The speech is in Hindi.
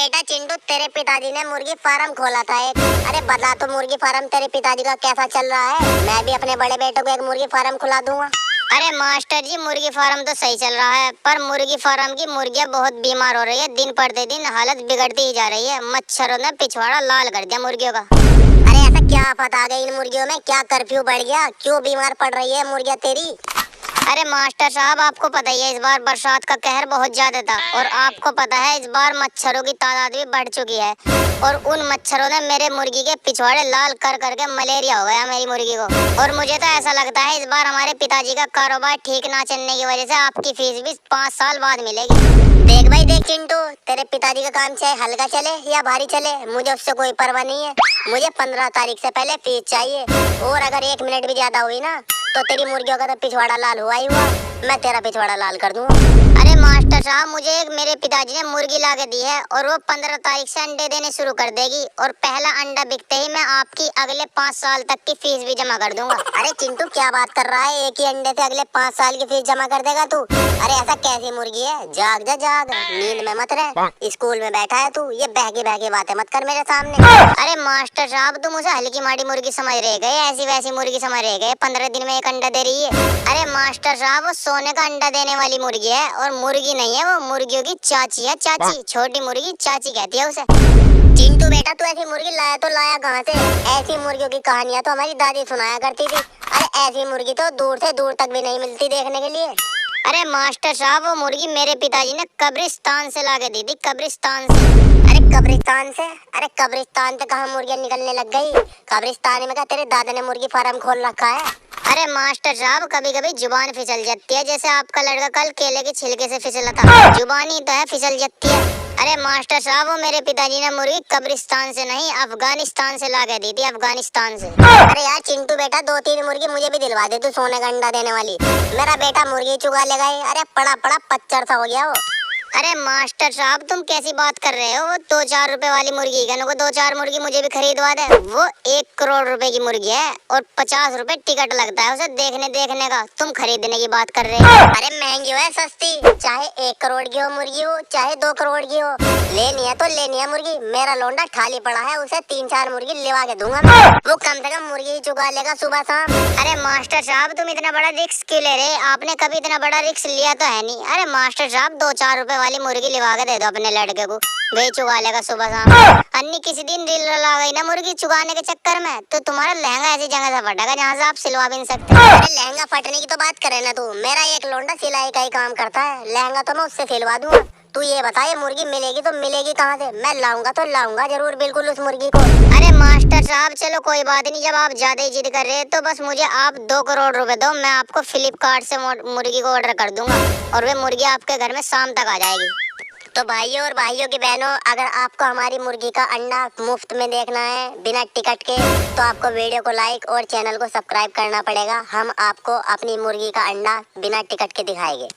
बेटा चिंटू, तेरे पिताजी ने मुर्गी फार्म खोला था एक। अरे बता तो मुर्गी फार्म तेरे पिताजी का कैसा चल रहा है? मैं भी अपने बड़े बेटे को एक मुर्गी फार्म खुला दूंगा। अरे मास्टर जी, मुर्गी फार्म तो सही चल रहा है, पर मुर्गी फार्म की मुर्गियां बहुत बीमार हो रही है। दिन प्रतिदिन हालत बिगड़ती ही जा रही है। मच्छरों ने पिछवाड़ा लाल कर दिया मुर्गियों का। अरे ऐसा क्या आफत आ गई इन मुर्गियों में? क्या कर्फ्यू बढ़ गया? क्यों बीमार पड़ रही है मुर्गियां तेरी? अरे मास्टर साहब, आपको पता ही है इस बार बरसात का कहर बहुत ज्यादा था, और आपको पता है इस बार मच्छरों की तादाद भी बढ़ चुकी है, और उन मच्छरों ने मेरे मुर्गी के पिछवाड़े लाल कर करके मलेरिया हो गया मेरी मुर्गी को। और मुझे तो ऐसा लगता है इस बार हमारे पिताजी का कारोबार ठीक ना चलने की वजह से आपकी फीस भी 5 साल बाद मिलेगी। देख भाई देख चिंटू, तेरे पिताजी का काम चाहे हल्का चले या भारी चले, मुझे उससे कोई परवाह नहीं है। मुझे 15 तारीख से पहले फीस चाहिए, और अगर 1 मिनट भी ज्यादा हुई ना तो तेरी मुर्गियों का तो पिछवाड़ा लाल हुआ ही हुआ। मैं तेरा पिछवाड़ा लाल कर दूंगा। अरे मास्टर साहब, मुझे एक मेरे पिताजी ने मुर्गी ला के दी है, और वो 15 तारीख से अंडे देने शुरू कर देगी, और पहला अंडा बिकते ही मैं आपकी अगले 5 साल तक की फीस भी जमा कर दूंगा। अरे चिंटू, क्या बात कर रहा है? एक ही अंडे से अगले 5 साल की फीस जमा कर देगा तू? अरे ऐसा कैसी मुर्गी है? जाग जा जाग, नींद में मत रह। स्कूल में बैठा है तू, ये बहकी बहकी बातें मत कर मेरे सामने। अरे मास्टर साहब, तुम उसे हल्की माड़ी मुर्गी समझ रहे गए, ऐसी वैसी मुर्गी समझ रहे गए? 15 दिन में एक अंडा दे रही है। अरे मास्टर साहब, वो सोने का अंडा देने वाली मुर्गी है, और मुर्गी नहीं है, वो मुर्गियों की चाची है। चाची, छोटी मुर्गी चाची कहती है उसे। चिंटू बेटा, तू ऐसी मुर्गी लाया तो लाया कहाँ से? ऐसी मुर्गियों की कहानियां तो हमारी दादी सुनाया करती थी। अरे ऐसी मुर्गी तो दूर से दूर तक भी नहीं मिलती देखने के लिए। अरे मास्टर साहब, वो मुर्गी मेरे पिताजी ने कब्रिस्तान से ला के दी थी, कब्रिस्तान से। अरे कब्रिस्तान से? अरे कब्रिस्तान से कहाँ मुर्गियां निकलने लग गई? कब्रिस्तान में क्या तेरे दादा ने मुर्गी फार्म खोल रखा है? अरे मास्टर साहब, कभी कभी जुबान फिसल जाती है, जैसे आपका लड़का कल केले के छिलके से फिसला था। जुबान ही तो है, फिसल जाती है। अरे मास्टर साहब, वो मेरे पिताजी ने मुर्गी कब्रिस्तान से नहीं, अफगानिस्तान से ला के दी थी, अफगानिस्तान से। अरे यार चिंटू बेटा, 2-3 मुर्गी मुझे भी दिलवा दे तू, सोने का अंडा देने वाली। मेरा बेटा मुर्गी चुगा ले गए। अरे पड़ा पड़ा पच्चर सा हो गया वो। अरे मास्टर साहब, तुम कैसी बात कर रहे हो? वो 2-4 रुपए वाली मुर्गी है, 2-4 मुर्गी मुझे भी खरीदवा दे। वो 1 करोड़ रुपए की मुर्गी है, और 50 रुपए टिकट लगता है उसे देखने का। तुम खरीदने की बात कर रहे हो? अरे महंगी हो है सस्ती? चाहे 1 करोड़ की हो मुर्गी हो, चाहे 2 करोड़ की हो, लेनी है तो लेनी है मुर्गी। मेरा लोंडा खाली पड़ा है, उसे 3-4 मुर्गी लिवा के दूंगा मैं। वो कम से कम मुर्गी चुगा लेगा सुबह शाम। अरे मास्टर साहब, तुम इतना बड़ा रिस्क क्यों ले रहे? आपने कभी इतना बड़ा रिस्क लिया तो है नहीं। अरे मास्टर साहब, 2-4 रुपए वाली मुर्गी लिवा के दे दो अपने लड़के को, वही चुगा लेगा सुबह शाम। अन्नी किसी दिन रील लगा गई ना मुर्गी चुगाने के चक्कर में, तो तुम्हारा लहंगा ऐसी जगह से फटेगा जहाँ से आप सिलवा भी नहीं सकते। अरे लहंगा फटने की तो बात करे ना तू। मेरा एक लोंडा सिलाई का ही काम करता है, लहंगा तो मैं उससे सिलवा दूंगा। तू ये बता, ये मुर्गी मिलेगी तो मिलेगी कहाँ से? मैं लाऊंगा तो लाऊंगा जरूर, बिल्कुल उस मुर्गी को। अरे मास्टर साहब, चलो कोई बात नहीं, जब आप ज्यादा ही जिद कर रहे हैं तो बस मुझे आप 2 करोड़ रुपए दो, मैं आपको फ्लिपकार्ट से मुर्गी को ऑर्डर कर दूंगा, और वे मुर्गी आपके घर में शाम तक आ जाएगी। तो भाइयों और भाइयों की बहनों, अगर आपको हमारी मुर्गी का अंडा मुफ्त में देखना है बिना टिकट के, तो आपको वीडियो को लाइक और चैनल को सब्सक्राइब करना पड़ेगा। हम आपको अपनी मुर्गी का अंडा बिना टिकट के दिखाएंगे।